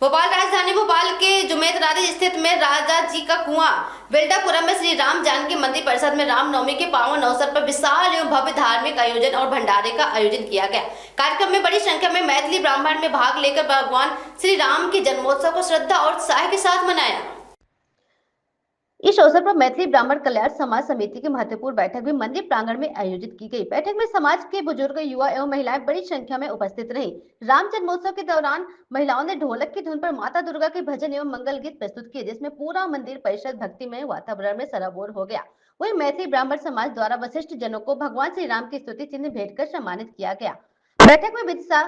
भोपाल राजधानी भोपाल के जुमेत राधी स्थित में राजा जी का कुआं वेल्डापुरम में श्री राम जानकी मंदिर परिसर में रामनवमी के पावन अवसर पर विशाल एवं भव्य धार्मिक आयोजन और भंडारे का आयोजन किया गया। कार्यक्रम में बड़ी संख्या में मैथिली ब्राह्मण में भाग लेकर भगवान श्री राम के जन्मोत्सव को श्रद्धा और उत्साह के साथ मनाया। इस अवसर पर मैथिली ब्राह्मण कल्याण समाज समिति की महत्वपूर्ण बैठक भी मंदिर प्रांगण में आयोजित की गई। बैठक में समाज के बुजुर्ग, युवा एवं महिलाएं बड़ी संख्या में उपस्थित रहीं। राम जन्मोत्सव के दौरान महिलाओं ने ढोलक की धुन पर माता दुर्गा के भजन एवं मंगल गीत प्रस्तुत किए, जिसमें पूरा मंदिर परिसर भक्तिमय वातावरण में सराबोर हो गया। वहीं मैथिली ब्राह्मण समाज द्वारा वशिष्ठ जनों को भगवान श्री राम की स्तुति चिन्ह भेंट कर सम्मानित किया गया। बैठक में विदिशा,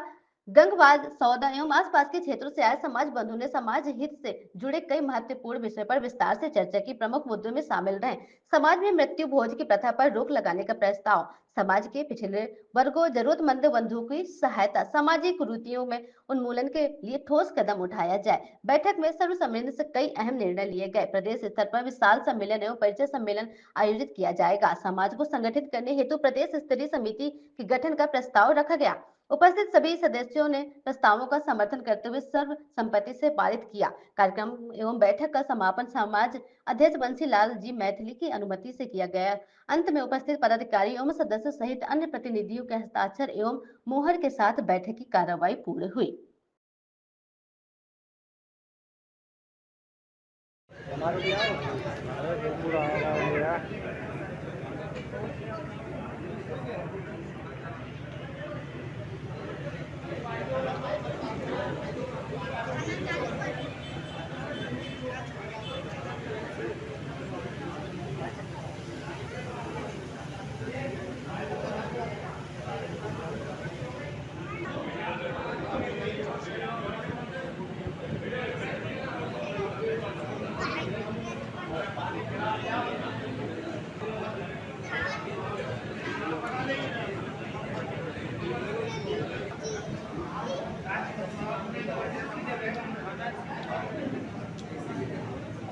गंगवाद, सौदा एवं आसपास के क्षेत्रों से आए समाज बंधु ने समाज हित से जुड़े कई महत्वपूर्ण विषय पर विस्तार से चर्चा की। प्रमुख मुद्दों में शामिल रहे समाज में मृत्यु भोज की प्रथा पर रोक लगाने का प्रस्ताव, समाज के पिछड़े वर्गों, जरूरतमंद बंधुओं की सहायता, सामाजिक कुरीतियों में उन्मूलन के लिए ठोस कदम उठाया जाए। बैठक में सर्वसम्मति से कई अहम निर्णय लिए गए। प्रदेश स्तर पर विशाल सम्मेलन एवं परिचय सम्मेलन आयोजित किया जाएगा। समाज को संगठित करने हेतु प्रदेश स्तरीय समिति के गठन का प्रस्ताव रखा गया। उपस्थित सभी सदस्यों ने प्रस्तावों का समर्थन करते हुए सर्वसम्मति से पारित किया। कार्यक्रम एवं बैठक का समापन समाज अध्यक्ष बंसी लाल जी मैथिली की अनुमति से किया गया। अंत में उपस्थित पदाधिकारी एवं सदस्यों सहित अन्य प्रतिनिधियों के हस्ताक्षर एवं मोहर के साथ बैठक की कार्रवाई पूर्ण हुई।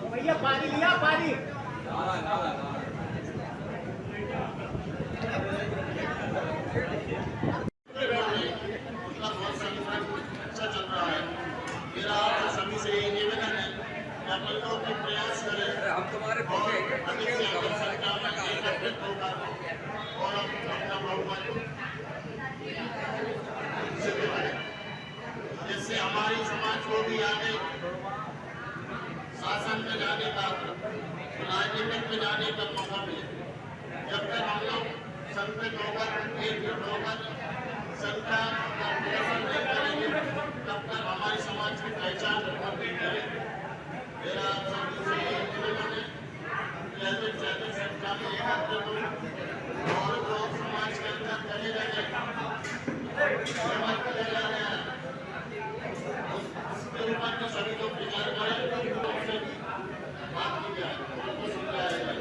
भैया पानी लिया, पानी अच्छा चल रहा है। मेरा सभी से यही निवेदन है कि अपन लोग भी प्रयास करें, हम तुम्हारे अधिक से अधिक सरकार में एकत्रित होकर और अपना बहुमत सिद्ध करें, जिससे हमारी समाज को भी आगे शासन में जाने का, राजनीतिक में जाने का मौका मिले। जब तक हम लोग संगठित होकर, एकजुट होकर संख्या का प्रदर्शन नहीं करेंगे, तब तक हमारी समाज की पहचान नहीं करेगी। मेरा सभी से यही निवेदन है कि अधिक से अधिक संख्या में एकत्रित हो और जो समाज के अंदर चले गए सेवा करे जा रहे हैं, उसके ऊपर तो सभी लोग विचार करें, उनसे बात की जाए, उनको समझाया जाए,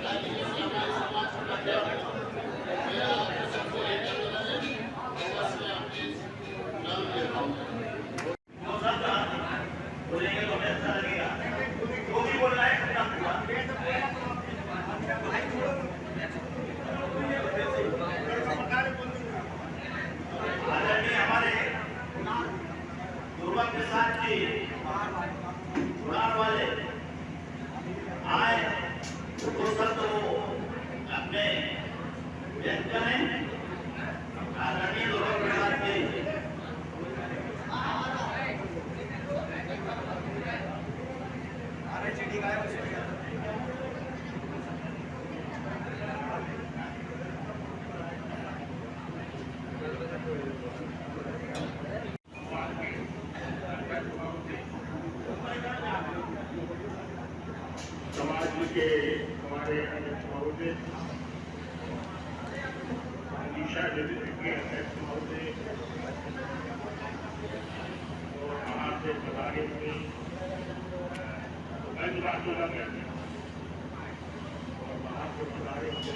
ताकि इससे हमारे समाज को लगे। मेरा सबसे यही निवेदन है कि अवश्य अपने नाम ले बोलेंगे तो अच्छा लगेगा। जो भी बोल रहा है आदरणीय हमारे दुर्गा प्रसाद जी उड़ान वाले आए तो सब तो अपने व्यक्त करें। आदरणीय दुर्गा प्रसाद जी समाज के हमारे अध्यक्ष महोदय, निशा देवी के अध्यक्ष महोदय और बाहर से पधारे हुए और बाहर से पधारे हुए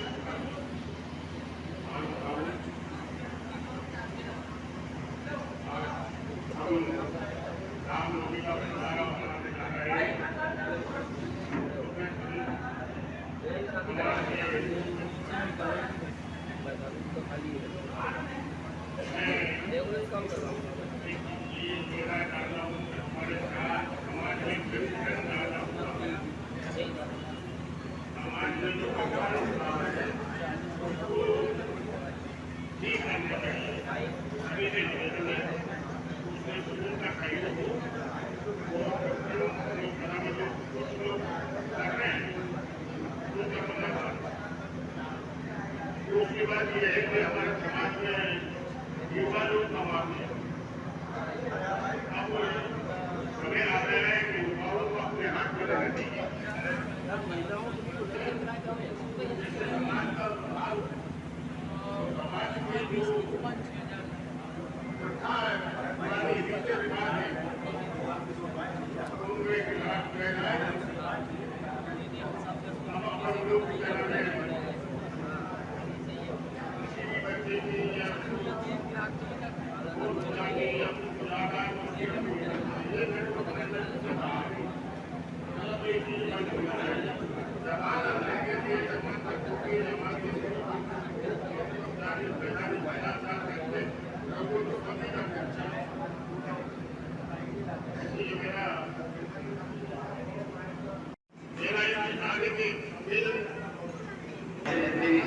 हम रामनवमी का भंडारा मनाने जा रहे हैं। मैं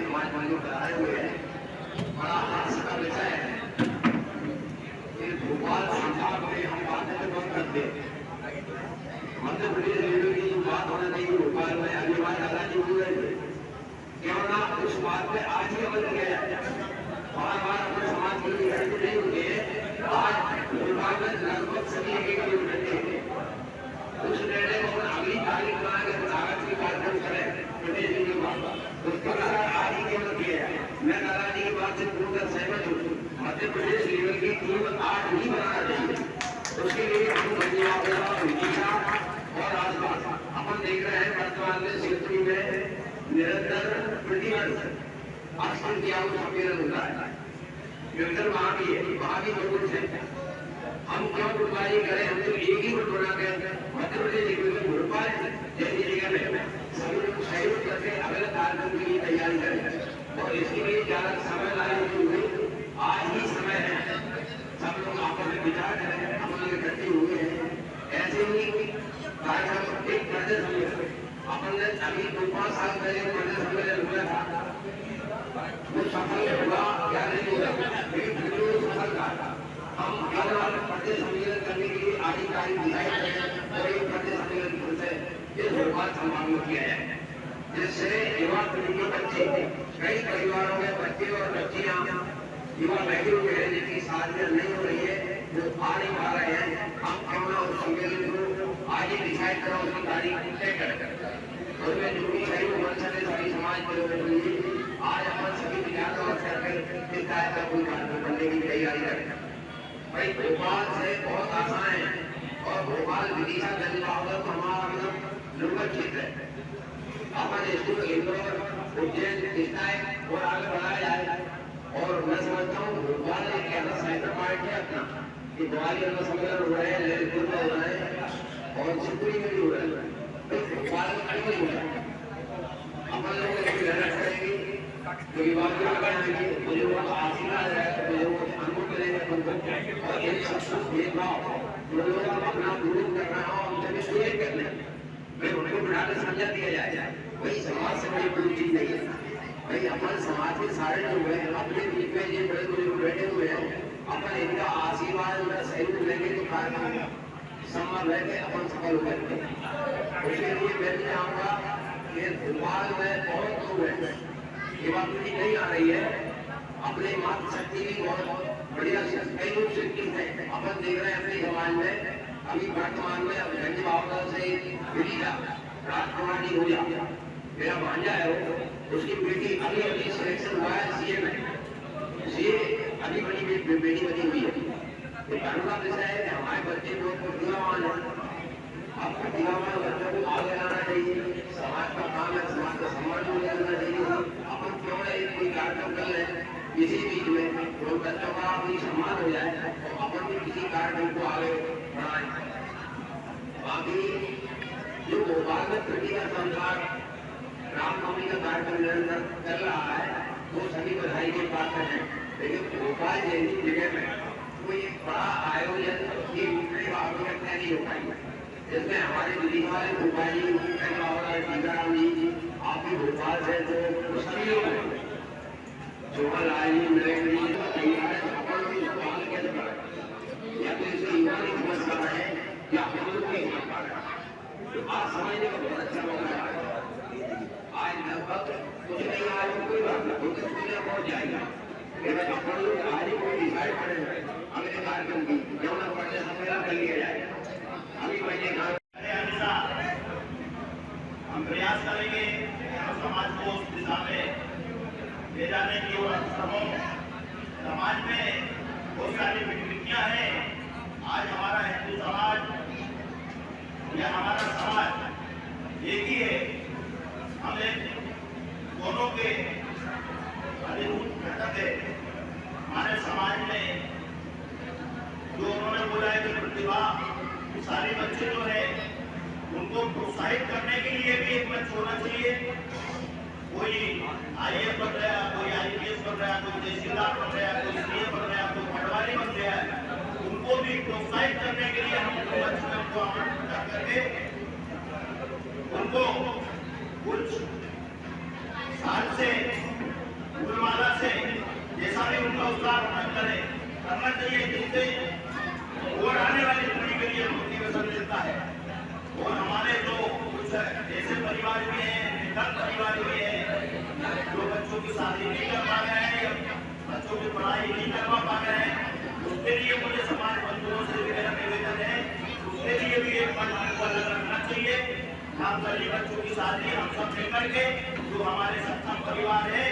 समाज बंधु कराए हुए हैं। बड़ा हास्य का विषय है कि भोपाल संभाग में हम बातें तो बंद कर दे, मध्य प्रदेश रेलवे की जो बात होना चाहिए भोपाल में अगली बार दादाजी हुए क्यों ना उस बात पे आज ही अमल किया जाए। बार बार अपने समाज के लिए नहीं होते आज भोपाल में लगभग सभी एक घंटे उस निर्णय को अगली तारीख बना के कागज की कार्यक्रम करें प्रदेश के बाद उस पर आज ही केवल किया है। मैं दादाजी की बात से पूर्ण सहमत हूँ। मध्य प्रदेश लेवल की टीम आज ही बनाना चाहिए। उसके लिए हम विदिशा और आसपास अपन देख रहे हैं वर्तमान में क्षेत्र में निरंतर प्रतिवर्ष अक्सर किया सम्मेलन होता है। निरंतर वहाँ भी है, वहाँ भी जरूर है। हम क्यों गुटबाजी करें, हम तो एक ही गुट बना के मध्य प्रदेश भोपाल जैसी जगह में सभी लोग सहयोग करके अगले कार्यक्रम के लिए तैयारी करें और इसके लिए ज्यादा समय लाने हुए आज ही समय है। सब लोग आपस में विचार करें, हम लोग इकट्ठे हुए हैं। ऐसे ही कार्यक्रम एक प्रदेश सम्मेलन अपन ने अभी 2-5 साल पहले प्रदेश सम्मेलन हुआ था, वो सफल हुआ या नहीं हुआ लेकिन सफल था। हम अगला प्रदेश सम्मेलन करने के लिए आधिकारिक डिसाइड करें और एक प्रदेश सम्मेलन ये भोपाल संभाग में किया जाए जिससे युवा पीढ़ी के बच्चे कई परिवारों में बच्चे और बच्चियां युवा बैठे हुए हैं जिनकी शादियां नहीं हो रही है जो आ नहीं पा रहे हैं। हम क्यों ना उस सम्मेलन को आज ही डिसाइड करो, उसकी तारीख तय कर उसमें जो भी सही बन सके सभी समाज के लोगों के लिए आज अपन सभी विचार करके इस तरह का कोई कार्यक्रम करने की तैयारी करें। भाई भोपाल से बहुत आसान है और भोपाल विदिशा गंजबावला तो हमारा मतलब दुर्गम क्षेत्र है। अपन इसको इंदौर उज्जैन दिखता है और आगे बढ़ाया जाए और मैं समझता हूँ भोपाल एक ऐसा सेंटर पॉइंट है अपना कि ग्वालियर में सम्मेलन हो रहे हैं, ललितपुर में हो रहे हैं और शिवपुरी में भी हो रहे हैं। भोपाल में कहीं नहीं हो रहा है। अपन लोग इसकी मेहनत करेंगे तो युवा को लगाएंगे, मुझे वो आशीर्वाद है, मुझे वो अनुभव मिलेगा और एक सबको भेदभाव लोगों को अपना दूर करना हो उनसे भी शेयर करना भाई उनको बिठा कर समझा दिया जाए। वही समाज से बड़ी कोई चीज नहीं है। भाई अपन समाज के सारे लोग हैं, अपने बीच में ये बड़े बुजुर्ग बैठे हुए हैं, अपन इनका आशीर्वाद उनका सहयोग लेंगे तो कार्यक्रम सम्मान लेके अपन सफल हो जाएंगे। उसके लिए मैं भी चाहूँगा कि भोपाल में बहुत लोग हैं, युवा पीढ़ी नहीं आ रही है, अपनी मातृशक्ति भी बहुत बढ़िया कई लोग शिक्षित हैं। अपन देख रहे हैं अपने समाज में अभी वर्तमान में गंजबावला से विदिशा राजकुमार जी हो जाए, मेरा भांजा है वो, उसकी बेटी अभी अभी सिलेक्शन हुआ है सीए में, सीए अभी बड़ी बेटी बनी हुई है। तो गर्व का विषय है कि हमारे बच्चे बहुत प्रतिभावान है। अब प्रतिभावान बच्चों को आगे लाना चाहिए, समाज का काम है, समाज का सम्मान करना चाहिए। अपन क्यों एक कोई कार्यक्रम कर रहे हैं किसी बीच में तो बच्चों का अपनी सम्मान हो जाए तो अपन भी किसी कार्यक्रम को आगे बढ़ाएं। बाकी जो भोपाल में प्रतिभा संसार रामनवमी का कार्यक्रम निरंतर चल रहा है वो सभी बधाई के पात्र हैं, लेकिन भोपाल जैसी जगह में कोई एक बड़ा आयोजन की आवश्यकता नहीं हो पाई जिसमें हमारे दिल्ली वाले भोपाल जी टीकाराम जी आप भी भोपाल से तो सभी लोग जोहर लाल जी मिलेंगे या तो इसे युवा नहीं समझ पा रहे हैं या हम लोग नहीं समझ पा रहे हैं। आज समझने का बहुत अच्छा मौका है। आज लगभग कुछ नहीं आज कोई बात नहीं होगी दुनिया पहुंच जाएगा, लेकिन अपन लोग आज ही कोई डिसाइड करेंगे अगले कार्यक्रम की क्यों ना पढ़ने सम्मेलन कर लिया जाएगा। अभी महीने हम प्रयास करेंगे समाज को उस दिशा में ले जाने की और समाज में बहुत सारी विकृतियां हैं। आज हमारा हिंदू समाज या हमारा समाज सारे बच्चे जो है उनको प्रोत्साहित करने के लिए भी एक मंच होना चाहिए। कोई IAS बन रहा है, कोई IPS बन रहा है, कोई तहसीलदार बन रहा है, कोई CA बन रहा है, कोई पटवारी बन रहा है, उनको भी प्रोत्साहित करने के लिए हम मंच में उनको आमंत्रित करके उनको कुछ साल से गुरुमाला से जैसा भी उनका उत्साह करना चाहिए, जिससे और आने वाली पीढ़ी के लिए मोटिवेशन मिलता है। और हमारे जो कुछ ऐसे परिवार भी हैं, निर्धन परिवार भी हैं, जो बच्चों की शादी नहीं कर पा रहे हैं या बच्चों की पढ़ाई नहीं करवा पा रहे हैं, उसके लिए मुझे समाज बंधुओं से भी मेरा निवेदन है, उसके लिए भी एक मंच को अलग रखना चाहिए। हम सभी बच्चों की शादी हम सब मिलकर के जो हमारे सक्षम परिवार है,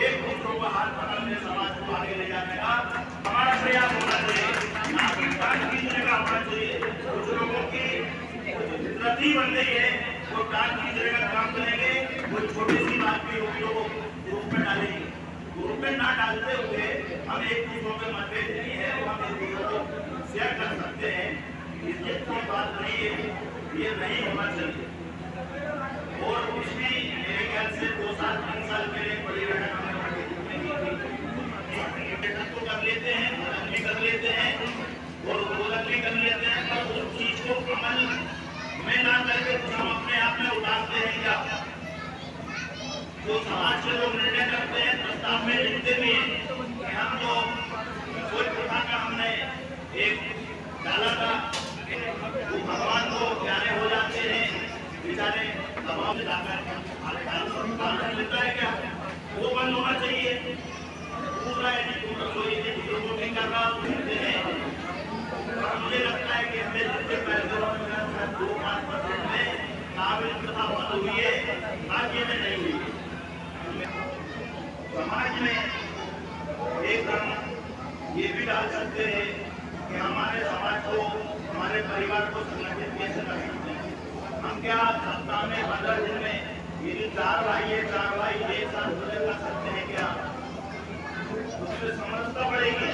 एक दूसरों को हाथ पकड़ने समाज को आगे ले जाने का हमारा प्रयास होना चाहिए। दान कीजिए का होना चाहिए। कुछ लोगों की फितरत ही बन गई है, वो दान कीजिए का काम करेंगे, वो छोटी सी बात भी होगी तो ग्रुप में डालेंगे। ग्रुप में ना डालते हुए हम एक दूसरों में मतभेद नहीं है, वो हम एक दूसरों को शेयर कर सकते हैं। इसलिए कोई बात नहीं है, ये नहीं होना चाहिए। और उसकी मेरे ख्याल से 2 साल 3 साल पहले बड़ी बहन हमें तो कर लेते हैं, भी कर लेते हैं और गोलक भी कर लेते हैं, पर उस चीज को अमल में ना करके हम अपने आप में उतारते हैं। क्या जो समाज के लोग निर्णय करते हैं, प्रस्ताव में लिखते भी हैं कि हम तो कोई प्रथा का हमने एक डाला था, वो भगवान को प्यारे हो जाते हैं, बेचारे दबाव में जाकर लेता है। क्या वो बंद होना चाहिए। दूसरा है कि तुम रसोई के बुजुर्गों नहीं कर रहा कहते हैं, मुझे लगता है कि हमें जितने पैसे 2-5% में काबिल प्रथा बंद हुई है, राज्य में नहीं हुई। समाज में एक हम ये भी डाल सकते हैं कि हमारे समाज को, हमारे परिवार को संगठित कैसे कर सकते हैं। हम क्या सप्ताह में 15 दिन में यदि 4 भाई है, 4 भाई एक साथ भोजन कर सकते हैं क्या? उसमें समझता पड़ेगी।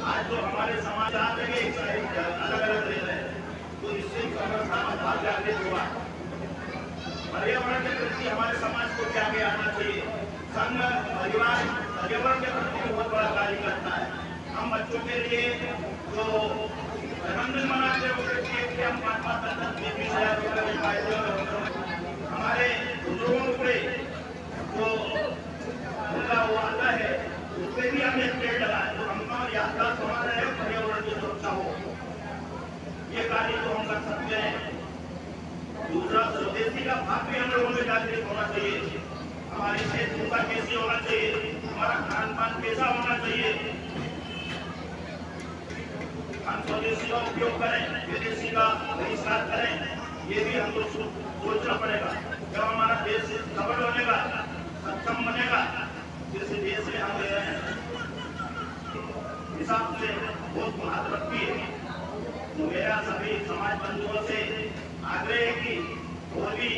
आज जो हमारे समाज अलग अलग रह रहे हैं, तो इससे समझता भाग जागृत हुआ। पर्यावरण के प्रति हमारे समाज को क्या आगे आना चाहिए। संघ परिवार पर्यावरण के प्रति बहुत बड़ा कार्य करता है। हम बच्चों के लिए जो जन्मदिन मनाते हैं उसके हम 5-5, 10-20 हज़ार रुपये में फायदे हमारे बुजुर्गों को जो उनका वो आता है उसमें भी हमने पेड़ लगाए तो हमका यात्रा हमारा है, पर्यावरण की सुरक्षा हो, ये कार्य तो हम कर सकते हैं। दूसरा, स्वदेशी का भाव भी हम लोगों में जागृत होना चाहिए। हमारी वेशभूषा कैसी होना चाहिए, हमारा खान पान कैसा होना चाहिए। हम स्वदेशी का उपयोग करें, विदेशी का बहिष्कार करें, ये भी हमको सोचना पड़ेगा। जब हमारा देश सबल बनेगा, सक्षम बनेगा, जिस देश में हम रह रहे हैं हिसाब से बहुत महत्व रखती है। मेरा सभी समाज बंधुओं से आग्रह है कि वो भी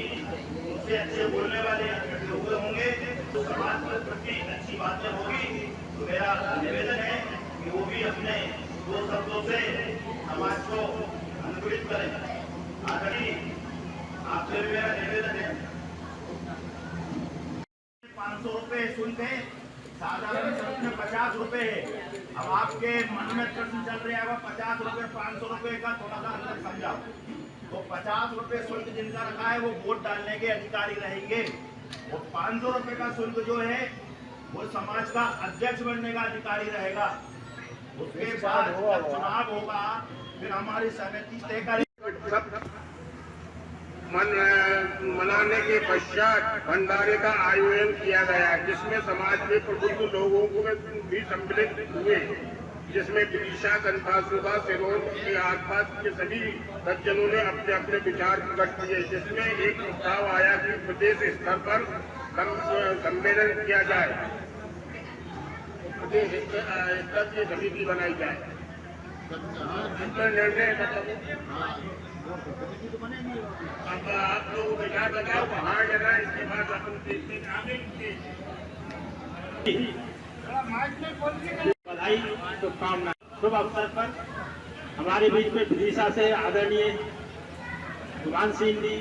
उससे अच्छे बोलने वाले लोग होंगे, तो समाज के प्रति अच्छी बातें होगी। तो मेरा निवेदन है कि वो भी अपने 2 शब्दों से समाज को अनुकूलित करें। आखिरी आपसे मेरा निवेदन है, 500 रुपए शुल्क है, साधारण शब्द में 50 रुपए है। अब आपके मन में प्रश्न चल रहा है 50 रुपए 500 रुपए का थोड़ा सा अंतर समझाओ। तो 50 रुपए शुल्क जिनका रखा है वो वोट डालने के अधिकारी रहेंगे। वो 500 रुपए का शुल्क जो है वो समाज का अध्यक्ष बनने का अधिकारी रहेगा। उसके बाद जब चुनाव होगा फिर हमारी समिति तय करेगी। मनाने के पश्चात भंडारे का आयोजन किया गया, जिसमें समाज के प्रबुद्ध लोगों को भी सम्मिलित हुए, जिसमें विदिशा, गंधासुधा, सिरोंज के आसपास के सभी सज्जनों ने अपने अपने विचार प्रकट किए। जिसमें एक प्रस्ताव आया कि प्रदेश स्तर पर सम्मेलन किया जाए, प्रदेश स्तर की समिति बनाई जाए। निर्णय अब आप लोग विचार लगाओ कहाँ जाना, इसके बाद अपन देखते बधाई शुभकामना। शुभ अवसर पर हमारे बीच में विदिशा से आदरणीय भगवान सिंह जी,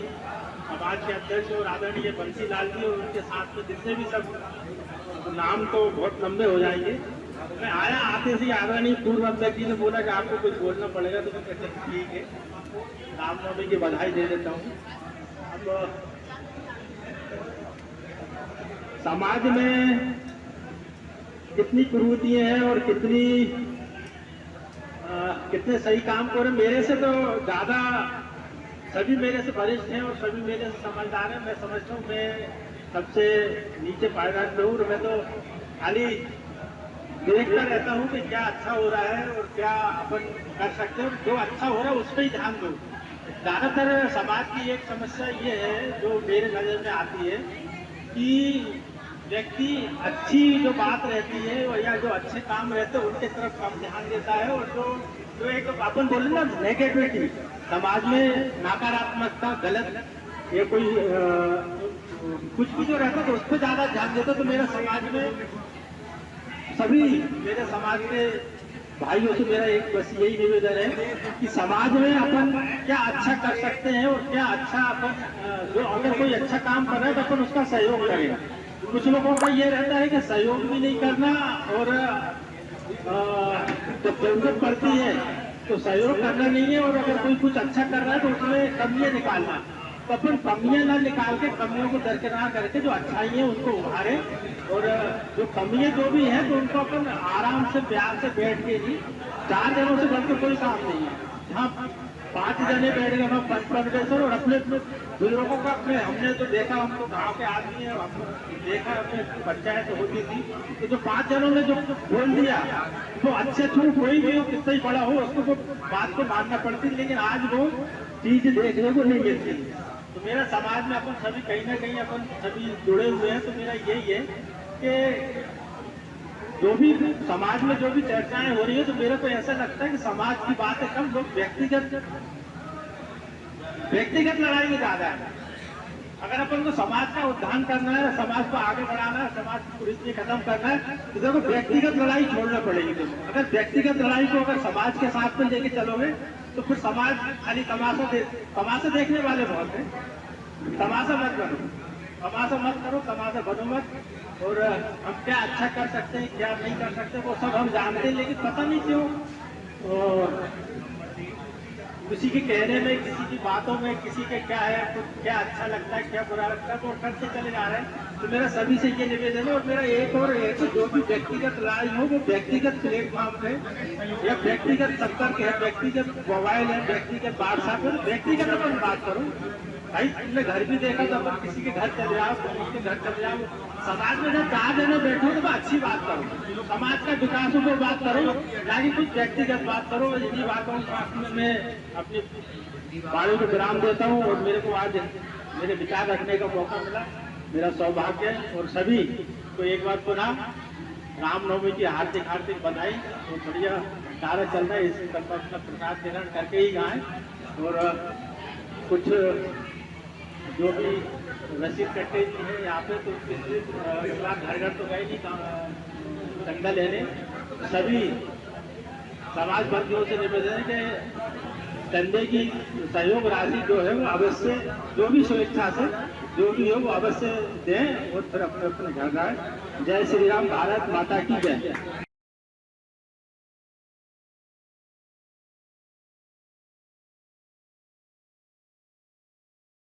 समाज के अध्यक्ष, और आदरणीय बंसी लाल जी, और उनके साथ में जितने भी सब, नाम तो बहुत लंबे हो जाएंगे। मैं आया, आते से आदरणीय पूर्व अध्यक्ष जी ने बोला कि आपको कुछ बोलना पड़ेगा, तो मैं कहता ठीक है, रामनवमी की बधाई दे देता हूँ। अब समाज में कितनी कुरीतियां हैं और कितने सही काम कर रहे, मेरे से तो ज्यादा सभी मेरे से वरिष्ठ हैं और सभी मेरे से समझदार हैं। मैं समझता हूँ मैं सबसे नीचे पायदान पे हूँ, और मैं तो खाली देखता रहता हूँ कि क्या अच्छा हो रहा है और क्या अपन कर सकते हैं। जो अच्छा हो रहा है उस पर ही ध्यान दो। ज्यादातर समाज की एक समस्या ये है जो मेरे नजर में आती है कि व्यक्ति अच्छी जो बात रहती है और या जो अच्छे काम रहते हैं उनके तरफ कम ध्यान देता है, और जो एक अपन बोले ना नेगेटिविटी, समाज में नकारात्मकता, गलत या कोई कुछ भी जो रहता है तो उस पर ज्यादा ध्यान देता। तो मेरा समाज में सभी मेरे समाज के भाइयों से मेरा एक बस यही निवेदन है कि समाज में अपन क्या अच्छा कर सकते हैं और क्या अच्छा अपन जो अगर कोई अच्छा काम कर रहा है तो अपन उसका सहयोग करें। कुछ लोगों का ये रहता है कि सहयोग भी नहीं करना, और जब जरूरत पड़ती है तो सहयोग करना नहीं है, और अगर कोई कुछ अच्छा कर रहा है तो उसमें कमियां निकालना। तो अपन कमियां ना निकाल के कमियों को दरकिनार करके जो अच्छाई है उनको उभारे, और जो कमियां जो भी है तो उनको अपन आराम से प्यार से बैठ के ही, 4 जनों से बढ़कर कोई काम नहीं है। हाँ, 5 जने बैठ गए हम 55 सर, और अपने बुजुर्गों का अपने हमने तो देखा, हम तो गाँव के आदमी है, हमने देखा अपने पंचायत होती थी, तो जो 5 जनों ने जो बोल दिया तो अच्छे छूट कोई भी हो, कितना ही बड़ा हो, उसको वो बात को मानना पड़ती, लेकिन आज वो चीज देखने को नहीं मिलती। तो मेरा समाज में अपन सभी कहीं ना कहीं अपन सभी जुड़े हुए हैं। तो मेरा यही है कि जो भी समाज में जो भी चर्चाएं हो रही है तो मेरे को ऐसा लगता है कि समाज की बात है कम, लोग व्यक्तिगत लड़ाई में ज्यादा है। अगर अपन को समाज का उत्थान करना है, समाज को आगे बढ़ाना है, समाज की कुरीति खत्म करना है, तो देखो व्यक्तिगत लड़ाई छोड़ना पड़ेगी। तुम अगर व्यक्तिगत लड़ाई को अगर समाज के साथ में लेके चलोगे तो फिर समाज खाली तमाशा देखने वाले बहुत है। तमाशा मत करो, तमाशा बनो मत। और हम क्या अच्छा कर सकते हैं, क्या नहीं कर सकते, वो सब हम जानते हैं, लेकिन पता नहीं क्यों किसी के कहने में, किसी की बातों में, किसी के क्या है, क्या अच्छा लगता है, क्या बुरा लगता है, वो करते चले जा रहे हैं। तो मेरा सभी से ये निवेदन है, और मेरा एक और है कि जो भी व्यक्तिगत लड़ाई हो वो व्यक्तिगत प्लेटफॉर्म पे या व्यक्तिगत संपर्क है, व्यक्तिगत मोबाइल है, व्यक्तिगत व्हाट्सएप है, व्यक्तिगत अपन बात करो। भाई तुमने घर भी देखा तो अपन किसी के घर चले जाओ, किसी के घर चले जाओ। समाज में जब 4 जने बैठो तो अच्छी बात करो, समाज का विकास को बात करो, ना कि कुछ व्यक्तिगत बात करो। इन्हीं बातों में मैं अपनी वाणी को विराम देता हूँ, और मेरे को आज मेरे विचार रखने का मौका मिला, मेरा सौभाग्य है। और सभी को एक बार पुनः रामनवमी की हार्दिक हार्दिक बधाई। और बढ़िया कार्य चल रहा है, इस पर अपना प्रसाद ग्रहण करके ही गाएं। और कुछ जो भी रसीद कट्टे हैं यहाँ पे, तो इस बार घर घर तो गए नहीं चंदा लेने। सभी समाज बंदियों से निवेदन है कि चंदे की सहयोग राशि जो है वो अवश्य, जो भी स्वेच्छा से जो भी हो वो अवश्य दें, और फिर अपने अपने घर जाए। जय श्री राम, भारत माता की जय।